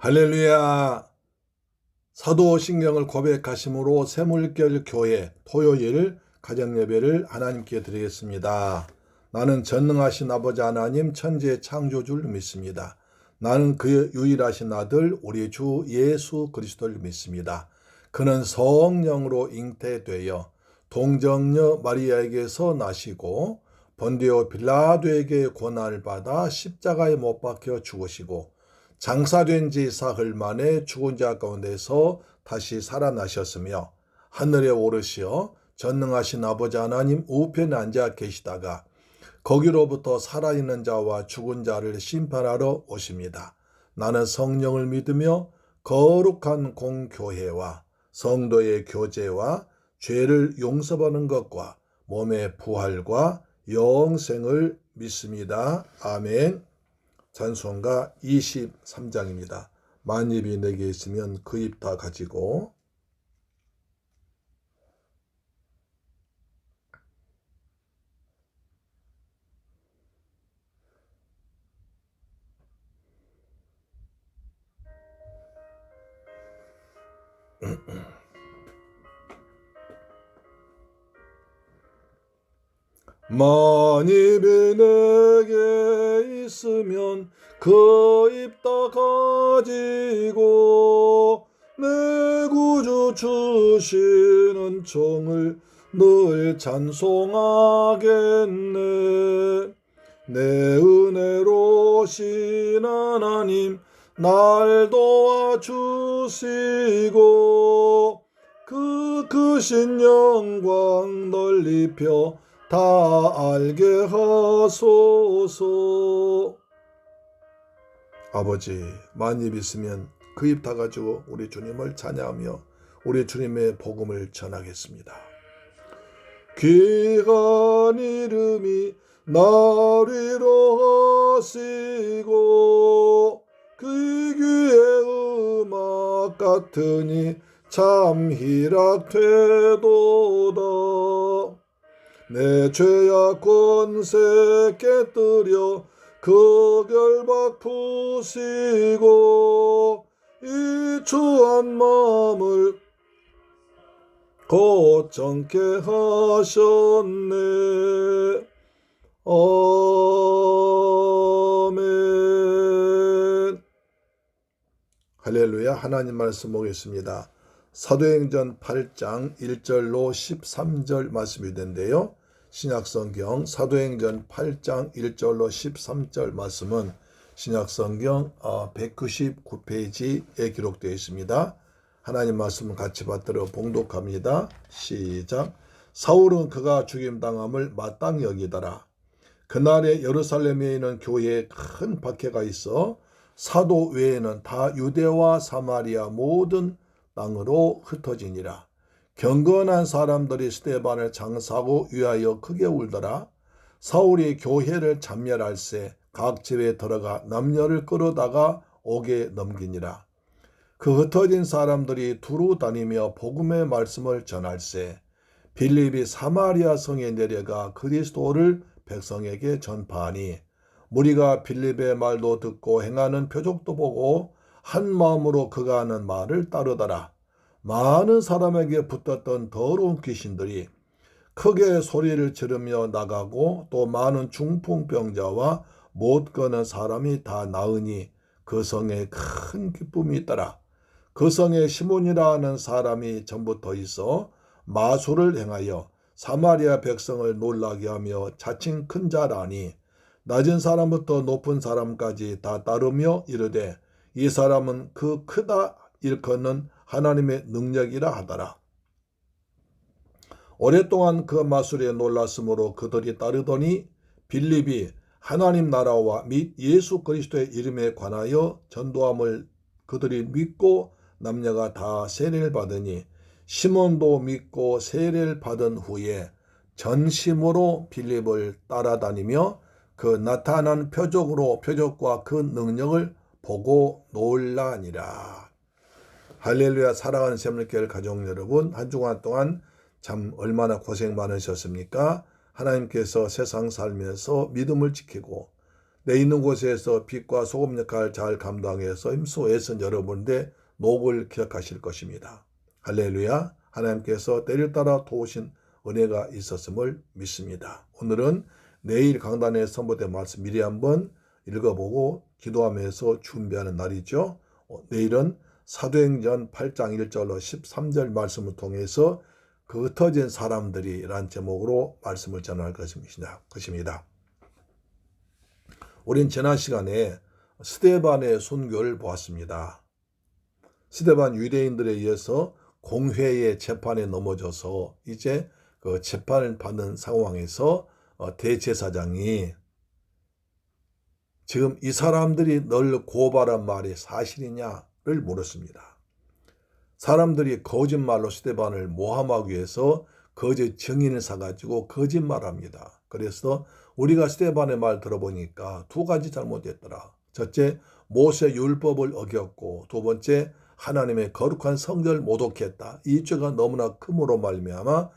할렐루야. 사도신경을 고백하심으로 새물결 교회 토요일 가정예배를 하나님께 드리겠습니다. 나는 전능하신 아버지 하나님 천지의 창조주를 믿습니다. 나는 그의 유일하신 아들 우리 주 예수 그리스도를 믿습니다. 그는 성령으로 잉태되어 동정녀 마리아에게서 나시고 본디오 빌라도에게 고난을 받아 십자가에 못 박혀 죽으시고 장사된 지 사흘 만에 죽은 자 가운데서 다시 살아나셨으며 하늘에 오르시어 전능하신 아버지 하나님 우편에 앉아 계시다가 거기로부터 살아있는 자와 죽은 자를 심판하러 오십니다. 나는 성령을 믿으며 거룩한 공교회와 성도의 교제와 죄를 용서받는 것과 몸의 부활과 영생을 믿습니다. 아멘. 찬송가 23장입니다. 만입이 내게 있으면 그 입 다 가지고 만입이 내게 있으면 그 입 다 가지고 내 구주 주시는 종을 늘 찬송하겠네. 내 은혜로신 하나님 날 도와주시고 그 크신 영광 널리 펴 다 알게 하소서. 아버지, 만입 있으면 그 입 다 가지고 우리 주님을 찬양하며 우리 주님의 복음을 전하겠습니다. 귀한 이름이 날 위로하시고 그 귀의 음악 같으니 참 희락되도다. 내 죄악 권세 깨뜨려 그 결박 푸시고 이 추한 마음을 곧 정케 하셨네. 아멘. 할렐루야. 하나님 말씀 보겠습니다. 사도행전 8장 1절로 13절 말씀이 된대요. 신약성경 사도행전 8장 1절로 13절 말씀은 신약성경 199페이지에 기록되어 있습니다. 하나님 말씀을 같이 받들어 봉독합니다. 시작. 사울은 그가 죽임당함을 마땅히 여기더라. 그날에 예루살렘에 있는 교회에 큰 박해가 있어 사도 외에는 다 유대와 사마리아 모든 땅으로 흩어지니라. 경건한 사람들이 스데반을 장사하고 위하여 크게 울더라. 사울이 교회를 참멸할세 각 집에 들어가 남녀를 끌어다가 옥에 넘기니라. 그 흩어진 사람들이 두루 다니며 복음의 말씀을 전할세 빌립이 사마리아 성에 내려가 그리스도를 백성에게 전파하니 무리가 빌립의 말도 듣고 행하는 표적도 보고 한 마음으로 그가 하는 말을 따르더라. 많은 사람에게 붙었던 더러운 귀신들이 크게 소리를 지르며 나가고 또 많은 중풍병자와 못 걷는 사람이 다 나으니 그 성에 큰 기쁨이 있더라. 그 성에 시몬이라 하는 사람이 전부터 있어 마술을 행하여 사마리아 백성을 놀라게 하며 자칭 큰 자라니 낮은 사람부터 높은 사람까지 다 따르며 이르되 이 사람은 그 크다 일컫는 하나님의 능력이라 하더라. 오랫동안 그 마술에 놀랐으므로 그들이 따르더니 빌립이 하나님 나라와 및 예수 그리스도의 이름에 관하여 전도함을 그들이 믿고 남녀가 다 세례를 받으니 시몬도 믿고 세례를 받은 후에 전심으로 빌립을 따라다니며 그 나타난 표적과 그 능력을 보고 놀라니라. 할렐루야. 사랑하는 새물교회 가족 여러분, 한 주간 동안 참 얼마나 고생 많으셨습니까? 하나님께서 세상 살면서 믿음을 지키고 내 있는 곳에서 빛과 소금 역할을 잘 감당해서 힘써 애쓴 여러분들의 녹을 기억하실 것입니다. 할렐루야. 하나님께서 때를 따라 도우신 은혜가 있었음을 믿습니다. 오늘은 내일 강단에 선포된 말씀 미리 한번 읽어보고 기도하면서 준비하는 날이죠. 내일은 사도행전 8장 1절로 13절 말씀을 통해서 그 흩어진 사람들이란 제목으로 말씀을 전할 것입니다. 우린 지난 시간에 스데반의 순교를 보았습니다. 스데반 유대인들에 의해서 공회의 재판에 넘어져서 이제 그 재판을 받는 상황에서 대제사장이 지금 이 사람들이 널 고발한 말이 사실이냐를 물었습니다. 사람들이 거짓말로 스데반을 모함하기 위해서 거짓 증인을 사가지고 거짓말합니다. 그래서 우리가 스데반의 말 들어보니까 두 가지 잘못했더라. 첫째, 모세 율법을 어겼고 두 번째, 하나님의 거룩한 성전을 모독했다. 이 죄가 너무나 크므로 말미암아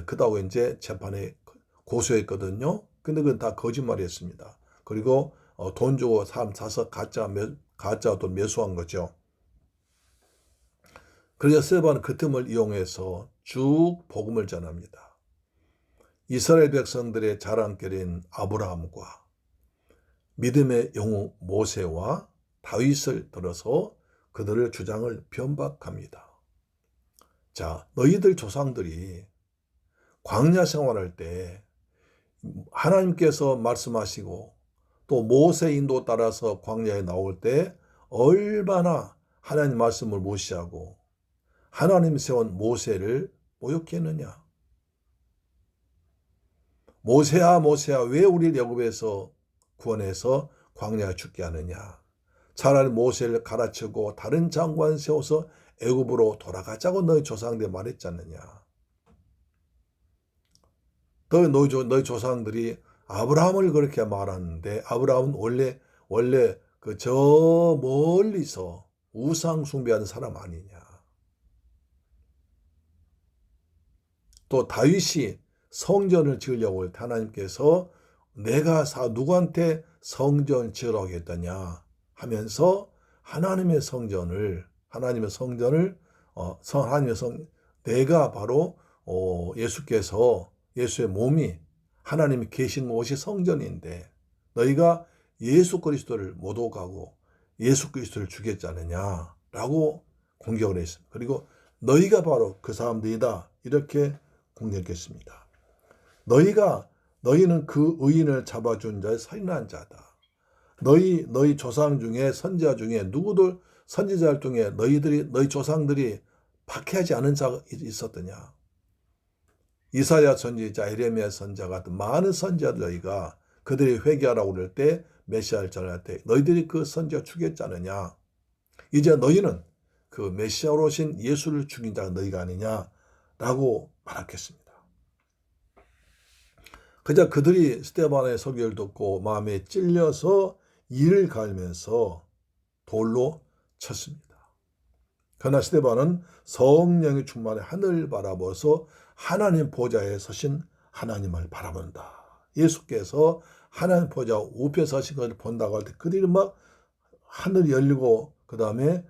그다고 이제 재판에 고소했거든요. 근데 그건 다 거짓말이었습니다. 그리고 돈 주고 사람 사서 가짜 돈 매수한 거죠. 그래서 스데반은 그 틈을 이용해서 쭉 복음을 전합니다. 이스라엘 백성들의 자랑거리인 아브라함과 믿음의 영웅 모세와 다윗을 들어서 그들의 주장을 변박합니다. 자, 너희들 조상들이 광야 생활할 때 하나님께서 말씀하시고 또 모세 인도 따라서 광야에 나올 때 얼마나 하나님 말씀을 무시하고 하나님 세운 모세를 모욕했느냐. 모세야 모세야 왜 우리를 애굽에서 구원해서 광야에 죽게 하느냐. 차라리 모세를 갈아치고 다른 장관 세워서 애굽으로 돌아가자고 너희 조상들이 말했지 않느냐. 너희 조상들이 아브라함을 그렇게 말하는데 아브라함은 원래 그 저 멀리서 우상 숭배하는 사람 아니냐. 또 다윗이 성전을 지으려고 할 때 하나님께서 내가 누구한테 성전 지으라고 했더냐 하면서 하나님의 성전을 내가 바로 예수께서 예수의 몸이 하나님이 계신 곳이 성전인데 너희가 예수 그리스도를 모독하고 예수 그리스도를 죽였지 않느냐라고 공격을 했습니다. 그리고 너희가 바로 그 사람들이다 이렇게 공격했습니다. 너희는 그 의인을 잡아준 자의 살인한 자다. 너희 조상 중에 선지자 중에 누구들 선지자 중에 너희 조상들이 박해하지 않은 자가 있었더냐. 이사야 선지자, 에레미야 선지자 같은 많은 선지자들 너희가 그들이 회개하라고 그럴 때 메시아를 전할 때 너희들이 그 선지자 죽였지 않느냐. 이제 너희는 그 메시아로 오신 예수를 죽인 자가 너희가 아니냐라고 말하겠습니다. 그저 그들이 스데반의 설교를 듣고 마음에 찔려서 이를 갈면서 돌로 쳤습니다. 그러나 스데반은 성령이 충만해 하늘을 바라보서 하나님 보좌에 서신 하나님을 바라본다. 예수께서 하나님 보좌 우편에 서신 것을 본다고 할 때 그들이 막 하늘이 열리고 그 다음에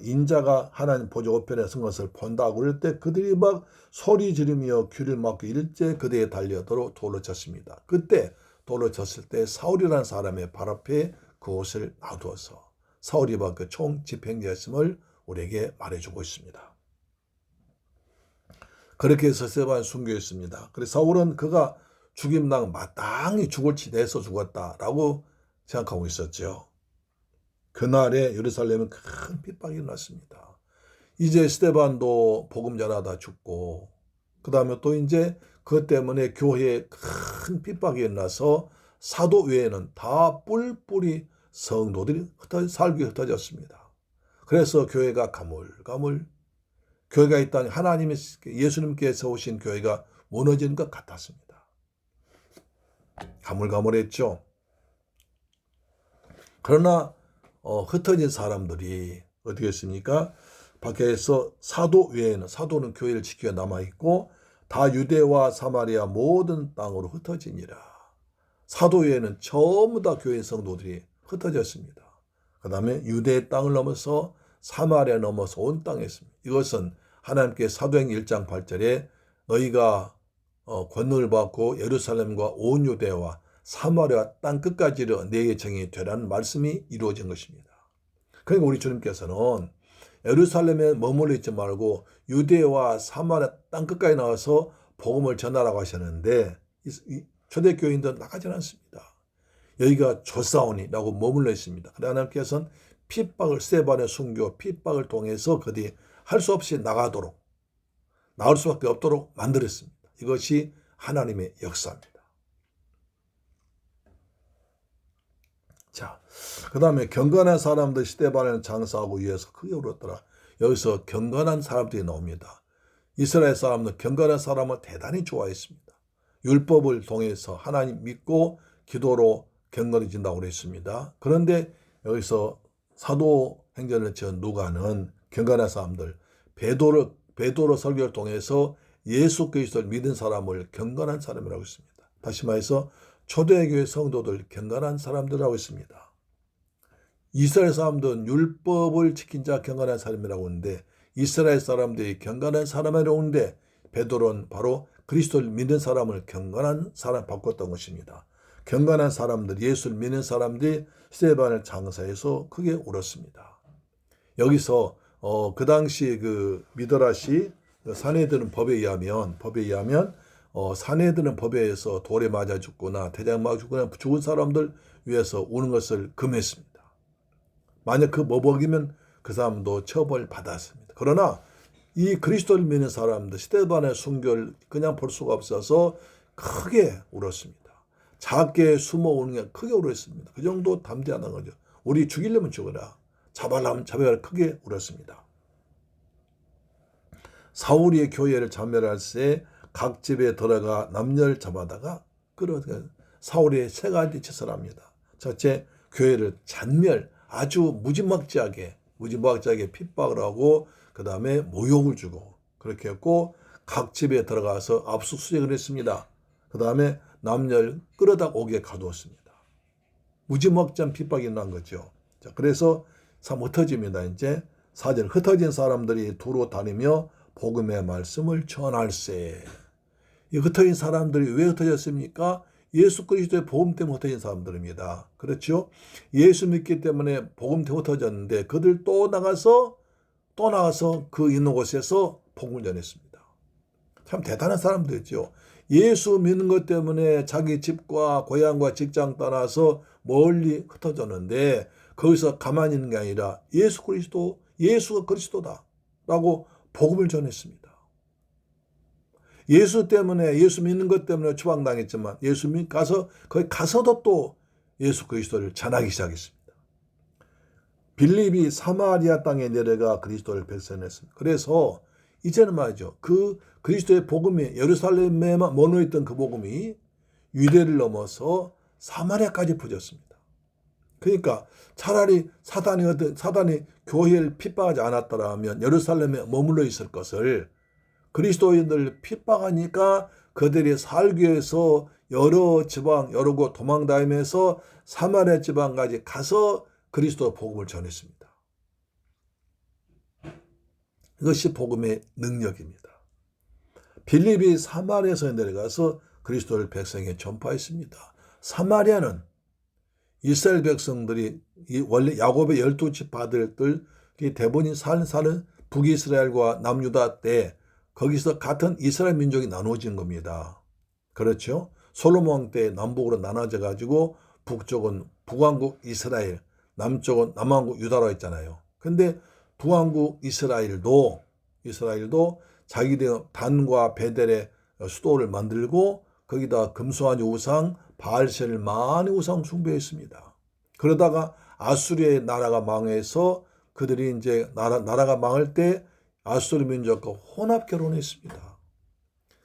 인자가 하나님 보좌 우편에 선 것을 본다고 그럴 때 그들이 막 소리 지르며 귀를 막고 일제 그대에 달려들어 돌로 쳤습니다. 그때 돌로 쳤을 때 사울이라는 사람의 발 앞에 그옷을 놔두어서 사울이 그 총 집행자였음을 우리에게 말해주고 있습니다. 그렇게 해서 스데반 순교했습니다. 그래서 사울은 그가 죽임당 마땅히 죽을 지대에서 죽었다라고 생각하고 있었죠. 그날에 예루살렘은 큰 핍박이 일어났습니다. 이제 스데반도 복음 전하다 죽고 그 다음에 또 이제 그것 때문에 교회에 큰 핍박이 일어나서 사도 외에는 다 뿔뿔이 성도들이 살기 흩어졌습니다. 그래서 교회가 가물가물 교회가 있다니 하나님의 예수님께서 오신 교회가 무너진 것 같았습니다. 가물가물했죠. 그러나 흩어진 사람들이 어떻게 했습니까? 밖에서 사도 외에는 사도는 교회를 지키며 남아있고 다 유대와 사마리아 모든 땅으로 흩어지니라. 사도회에는 전부 다 교회 성도들이 흩어졌습니다. 그 다음에 유대의 땅을 넘어서 사마리아 넘어서 온 땅에 있습니다. 이것은 하나님께 사도행 1장 8절에 너희가 권능을 받고 예루살렘과 온 유대와 사마리아 땅 끝까지 이르러 내 정이 되라는 말씀이 이루어진 것입니다. 그러니까 우리 주님께서는 예루살렘에 머물러 있지 말고 유대와 사마리아 땅 끝까지 나와서 복음을 전하라고 하셨는데 초대교인들은 나가지 않습니다. 여기가 조사오니라고 머물러 있습니다. 그러나 하나님께서는 핍박을 스데반의 순교 핍박을 통해서 그들이 할 수 없이 나가도록 나올 수밖에 없도록 만들었습니다. 이것이 하나님의 역사입니다. 자, 그 다음에 경건한 사람들 스데반을 장사하고 위해서 크게 울었더라. 여기서 경건한 사람들이 나옵니다. 이스라엘 사람은 경건한 사람을 대단히 좋아했습니다. 율법을 통해서 하나님 믿고 기도로 경건해진다고 그랬습니다. 그런데 여기서 사도행전을 지은 누가는 경건한 사람들, 베드로 설교를 통해서 예수 그리스도를 믿은 사람을 경건한 사람이라고 했습니다. 다시 말해서 초대교회 성도들 경건한 사람들이라고 했습니다. 이스라엘 사람들은 율법을 지킨 자 경건한 사람이라고 하는데 이스라엘 사람들이 경건한 사람이라고 하는데 베드로는 바로 그리스도를 믿는 사람을 경건한 사람 바꿨던 것입니다. 경건한 사람들, 예수를 믿는 사람들이 스데반을 장사해서 크게 울었습니다. 여기서 그 당시 그 미드라시 사내들은 법에 의하면 사내들은 법에 의해서 돌에 맞아 죽거나 대장 맞아 죽거나 죽은 사람들 위해서 우는 것을 금했습니다. 만약 그 머벅이면 그 사람도 처벌받았습니다. 그러나 이 그리스도를 믿는 사람들 스데반의 순교를 그냥 볼 수가 없어서 크게 울었습니다. 작게 숨어 오는 게 크게 울었습니다. 그 정도 담대하다는 거죠. 우리 죽이려면 죽어라. 잡아라면 잡아라. 크게 울었습니다. 사울이 교회를 참멸할 때 각 집에 들어가 남녀를 잡아다가 사울이 세 가지 짓을 합니다. 첫째, 교회를 잔멸, 아주 무지막지하게 핍박을 하고 그 다음에 모욕을 주고 그렇게 했고 각 집에 들어가서 압수수색을 했습니다. 그 다음에 남녀를 끌어다 옥에 가두었습니다. 무지막지한 핍박이 일어난 거죠. 자, 그래서 참 흩어집니다. 이제 4절 흩어진 사람들이 두루 다니며 복음의 말씀을 전할세. 이 흩어진 사람들이 왜 흩어졌습니까? 예수 그리스도의 복음 때문에 흩어진 사람들입니다. 그렇죠? 예수 믿기 때문에 복음 때문에 흩어졌는데 그들 또 나가서 그 있는 곳에서 복음을 전했습니다. 참 대단한 사람들이죠. 예수 믿는 것 때문에 자기 집과 고향과 직장 떠나서 멀리 흩어졌는데 거기서 가만히 있는 게 아니라 예수가 그리스도다라고 복음을 전했습니다. 예수 때문에 예수 믿는 것 때문에 추방당했지만 거기 가서도 또 예수 그리스도를 전하기 시작했습니다. 빌립이 사마리아 땅에 내려가 그리스도를 백선했습니다. 그래서 이제는 말이죠. 그 그리스도의 복음이 예루살렘에만 머무르있던 그 복음이 유대를 넘어서 사마리아까지 퍼졌습니다. 그러니까 차라리 사단이 교회를 핍박하지 않았더라면 예루살렘에 머물러 있을 것을 그리스도인들 핍박하니까 그들이 살기 위해서 여러 지방 여러 곳 도망다니면서 사마리아 지방까지 가서 그리스도 복음을 전했습니다. 이것이 복음의 능력입니다. 빌립이 사마리아에서 내려가서 그리스도를 백성에 전파했습니다. 사마리아는 이스라엘 백성들이 원래 야곱의 12지파들 대부분이 사는 북이스라엘과 남유다 때 거기서 같은 이스라엘 민족이 나누어진 겁니다. 그렇죠? 솔로몬 때 남북으로 나눠져 가지고 북쪽은 북왕국 이스라엘, 남쪽은 남왕국 유다로 했잖아요. 근데 북왕국 이스라엘도 자기들 단과 베델의 수도를 만들고 거기다 금수환이 우상, 바알셀을 많이 우상 숭배했습니다. 그러다가 아수리의 나라가 망해서 그들이 이제 나라가 망할 때 아수르 민족과 혼합 결혼했습니다.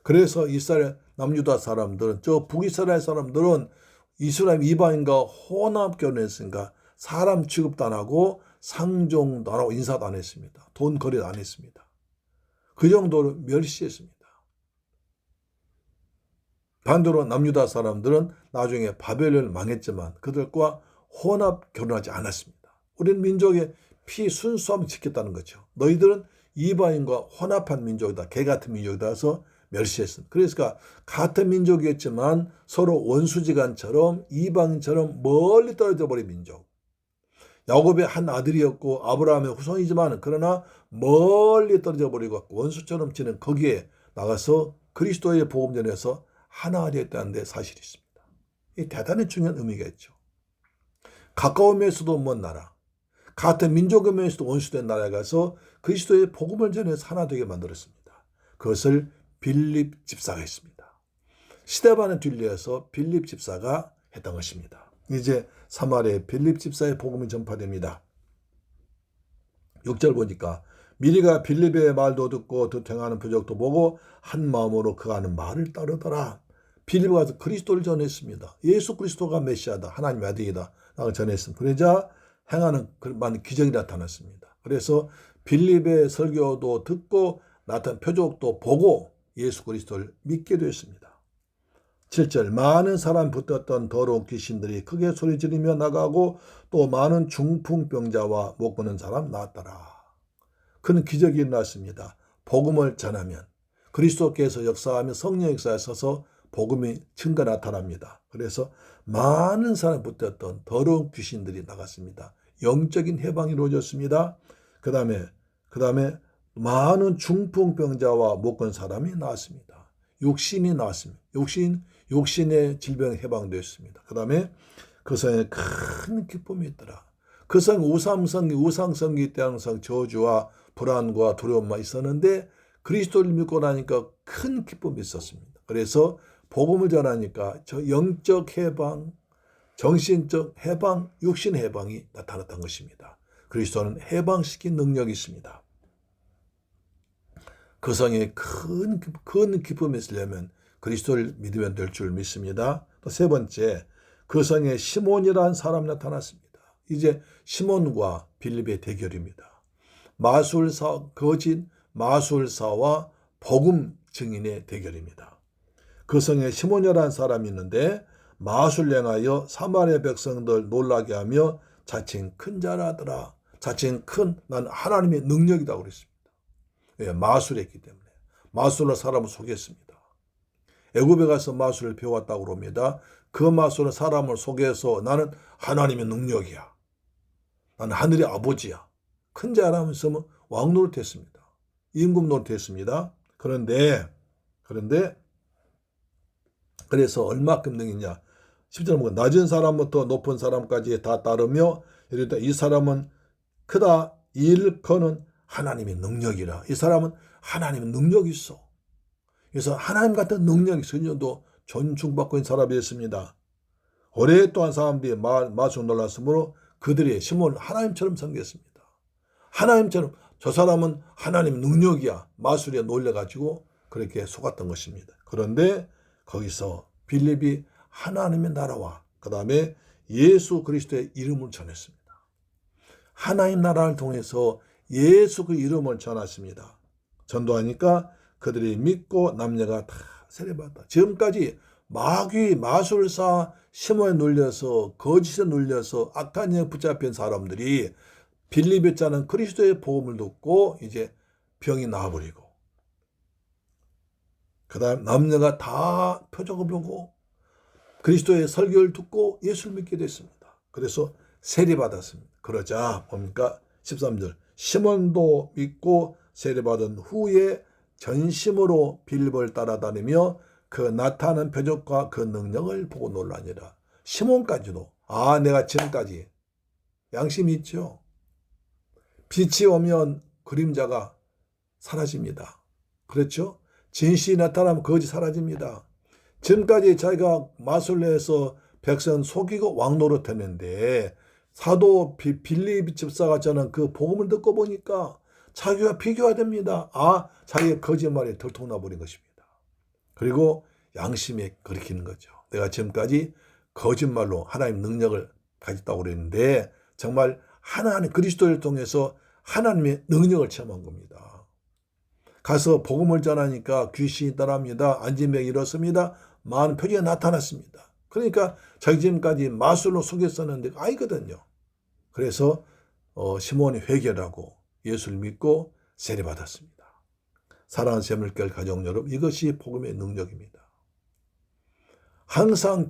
그래서 이스라엘 남유다 사람들은 북이스라엘 사람들은 이스라엘 이방인과 혼합 결혼했으니까 사람 취급도 안 하고 상종도 안 하고 인사도 안 했습니다. 돈 거래도 안 했습니다. 그 정도로 멸시했습니다. 반대로 남유다 사람들은 나중에 바벨론을 망했지만 그들과 혼합 결혼하지 않았습니다. 우리는 민족의 피 순수함을 지켰다는 거죠. 너희들은 이방인과 혼합한 민족이다. 개 같은 민족이다 해서 멸시했습니다. 그러니까 같은 민족이었지만 서로 원수지간처럼 이방인처럼 멀리 떨어져 버린 민족. 야곱의 한 아들이었고 아브라함의 후손이지만 그러나 멀리 떨어져 버리고 원수처럼 지는 거기에 나가서 그리스도의 복음 전해서 하나 되었다는 데 사실이 있습니다. 이 대단히 중요한 의미가 있죠. 가까우면서도 먼 나라, 같은 민족이면서도 원수된 나라에 가서 그리스도의 복음을 전해서 하나 되게 만들었습니다. 그것을 빌립 집사가 했습니다. 스데반을 뒤이어서 빌립 집사가 했던 것입니다. 이제 사마리아의 빌립 집사의 복음이 전파됩니다. 6절 보니까 미리가 빌립의 말도 듣고 행하는 표적도 보고 한 마음으로 그가 하는 말을 따르더라. 빌립에 가서 그리스도를 전했습니다. 예수 그리스도가 메시아다. 하나님의 아들이다. 라고 전했습니다. 그러자 행하는 많은 기적이 나타났습니다. 그래서 빌립의 설교도 듣고 나타난 표적도 보고 예수 그리스도를 믿게 되었습니다. 7절 많은 사람 붙었던 더러운 귀신들이 크게 소리 지르며 나가고 또 많은 중풍병자와 못 걷는 사람 나왔더라. 그는 기적이 일어났습니다. 복음을 전하면 그리스도께서 역사하며 성령 역사에 서서 복음이 증거 나타납니다. 그래서 많은 사람 붙었던 더러운 귀신들이 나갔습니다. 영적인 해방이 이루어졌습니다. 그 다음에 많은 중풍병자와 못 걷는 사람이 나왔습니다. 육신이 나왔습니다. 육신의 질병이 해방되었습니다. 그 다음에 그 성에 큰 기쁨이 있더라. 그 성 우상성기 때는 저주와 불안과 두려움만 있었는데 그리스도를 믿고 나니까 큰 기쁨이 있었습니다. 그래서 복음을 전하니까 저 영적 해방, 정신적 해방, 육신 해방이 나타났던 것입니다. 그리스도는 해방시킨 능력이 있습니다. 그 성에 큰 기쁨이 있으려면 그리스도를 믿으면 될 줄 믿습니다. 또 세 번째, 그 성에 시몬이라는 사람이 나타났습니다. 이제 시몬과 빌립의 대결입니다. 거짓 마술사와 복음 증인의 대결입니다. 그 성에 시몬이라는 사람이 있는데 마술을 행하여 사마리아 백성들 놀라게 하며 자칭 큰 자라더라. 자칭 난 하나님의 능력이다 그랬습니다. 왜? 마술했기 때문에. 마술로 사람을 속였습니다. 애굽에 가서 마술을 배웠다고 합니다. 그 마술은 사람을 속여서 나는 하나님의 능력이야. 나는 하늘의 아버지야. 큰 자라면서 왕 노릇했습니다. 임금 노릇했습니다. 그래서 얼마큼 능이냐. 10절 보면 낮은 사람부터 높은 사람까지 다 따르며 이르되 이 사람은 크다 일커는 하나님의 능력이라. 이 사람은 하나님의 능력이 있어. 그래서 하나님 같은 능력이 있어도 존중받고 있는 사람이었습니다. 오랫동안 사람들이 마술 놀랐으므로 그들이 시몬을 하나님처럼 섬겼습니다. 하나님처럼 저 사람은 하나님의 능력이야. 마술에 놀려가지고 그렇게 속았던 것입니다. 그런데 거기서 빌립이 하나님의 나라와 그 다음에 예수 그리스도의 이름을 전했습니다. 하나님 나라를 통해서 예수 그 이름을 전했습니다. 전도하니까 그들이 믿고 남녀가 다 세례받았다. 지금까지 마귀, 마술사, 시몬에 놀려서 거짓에 놀려서 악한 영에 붙잡힌 사람들이 빌립에 짜는 그리스도의 복음을 듣고 이제 병이 나아버리고 그 다음 남녀가 다 표적을 보고 그리스도의 설교를 듣고 예수를 믿게 됐습니다. 그래서 세례받았습니다. 그러자 뭡니까? 13절 시몬도 믿고 세례받은 후에 전심으로 빌립을 따라다니며 그 나타난 표적과 그 능력을 보고 놀라니라. 시몬까지도 내가 지금까지 양심이 있죠. 빛이 오면 그림자가 사라집니다. 그렇죠? 진실이 나타나면 거짓이 사라집니다. 지금까지 자기가 마술내에서 백성 속이고 왕노릇했는데 사도 빌립 집사가 저는 그 복음을 듣고 보니까 자기가 비교가 됩니다. 자기의 거짓말이 들통나버린 것입니다. 그리고 양심에 거리키는 거죠. 내가 지금까지 거짓말로 하나님 능력을 가졌다고 그랬는데 정말 하나님 그리스도를 통해서 하나님의 능력을 체험한 겁니다. 가서 복음을 전하니까 귀신이 떠납니다. 안진병이 일었습니다. 많은 표적이 나타났습니다. 그러니까 자기 지금까지 마술로 속였었는데 아니거든요. 그래서 시몬이 회개하고 예수를 믿고 세례받았습니다. 사랑하는 새물결 가족 여러분, 이것이 복음의 능력입니다. 항상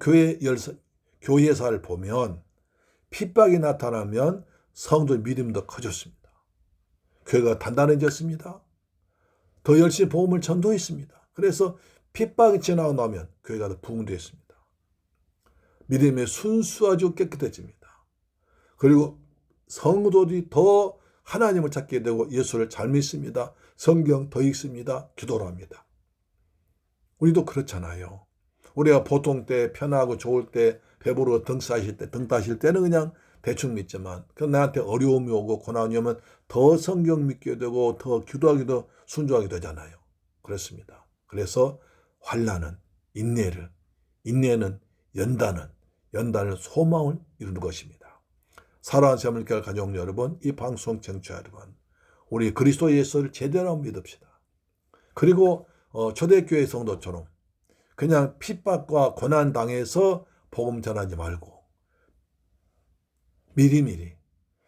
교회사를 보면 핍박이 나타나면 성도의 믿음도 커졌습니다. 교회가 단단해졌습니다. 더 열심히 복음을 전도했습니다. 그래서 핍박이 지나고 나면 교회가 더 부흥되었습니다. 믿음의 순수하고 깨끗해집니다. 그리고 성도들이 더 하나님을 찾게 되고 예수를 잘 믿습니다. 성경 더 읽습니다. 기도를 합니다. 우리도 그렇잖아요. 우리가 보통 때 편하고 좋을 때 배부르고 등 따실 때는 그냥 대충 믿지만 나한테 어려움이 오고 고난이 오면 더 성경 믿게 되고 더 기도하기도 순종하게 되잖아요. 그렇습니다. 그래서 환난은 인내는 연단은 소망을 이루는 것입니다. 사랑하는 새물결 가족 여러분, 이 방송 청취자 여러분, 우리 그리스도 예수를 제대로 믿읍시다. 그리고 초대교회 성도처럼 그냥 핍박과 고난 당해서 복음 전하지 말고 미리미리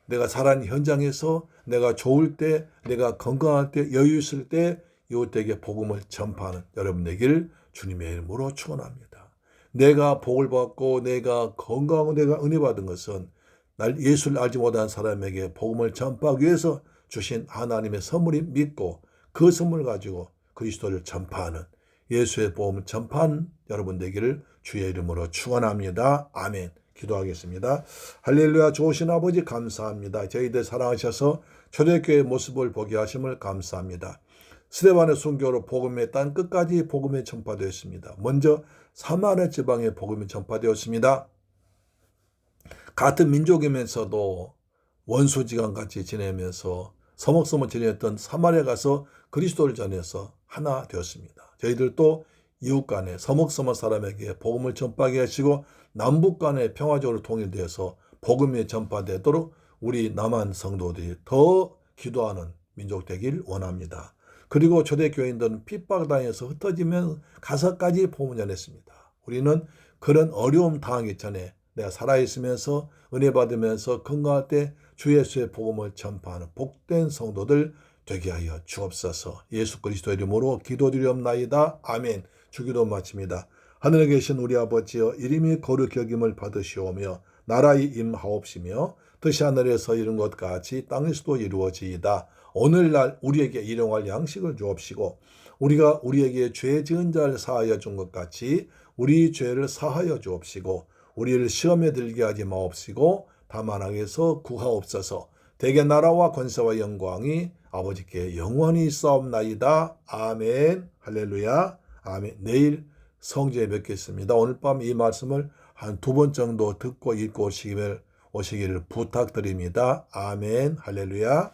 내가 살아있는 현장에서 내가 좋을 때, 내가 건강할 때, 여유 있을 때 이웃에게 복음을 전파하는 여러분 되기를 주님의 이름으로 축원합니다. 내가 복을 받고 내가 건강하고 내가 은혜 받은 것은 날 예수를 알지 못한 사람에게 복음을 전파하기 위해서 주신 하나님의 선물이 믿고 그 선물 가지고 그리스도를 전파하는 예수의 복음을 전파하는 여러분 되기를 주의 이름으로 축원합니다. 아멘. 기도하겠습니다. 할렐루야. 좋으신 아버지 감사합니다. 저희들 사랑하셔서 초대교회의 모습을 보게 하심을 감사합니다. 스데반의 순교로 복음의 땅 끝까지 복음이 전파되었습니다. 먼저 사마리아 지방에 복음이 전파되었습니다. 같은 민족이면서도 원수지간같이 지내면서 서먹서먹 지냈던 사마리아 가서 그리스도를 전해서 하나 되었습니다. 저희들도 이웃 간에 서먹서먹 사람에게 복음을 전파하게 하시고 남북 간에 평화적으로 통일되어서 복음이 전파되도록 우리 남한 성도들이 더 기도하는 민족 되길 원합니다. 그리고 초대교인들은 핍박당해서 흩어지면 가서까지 복음을 전했습니다. 우리는 그런 어려움 당하기 전에 내가 살아있으면서 은혜 받으면서 건강할 때 주 예수의 복음을 전파하는 복된 성도들 되게 하여 주옵소서. 예수 그리스도 이름으로 기도드리옵나이다. 아멘. 주기도 마칩니다. 하늘에 계신 우리 아버지여, 이름이 거룩히 여김을 받으시오며 나라의 임하옵시며 뜻이 하늘에서 이룬 것 같이 땅에서도 이루어지이다. 오늘날 우리에게 일용할 양식을 주옵시고 우리가 우리에게 죄 지은 자를 사하여 준 것 같이 우리 죄를 사하여 주옵시고 우리를 시험에 들게 하지 마옵시고 다만 악에서 구하옵소서. 대개 나라와 권세와 영광이 아버지께 영원히 있사옵나이다. 아멘. 할렐루야. 아멘. 내일 성지에 뵙겠습니다. 오늘 밤 이 말씀을 한 2번 정도 듣고 읽고 오시기를 부탁드립니다. 아멘. 할렐루야.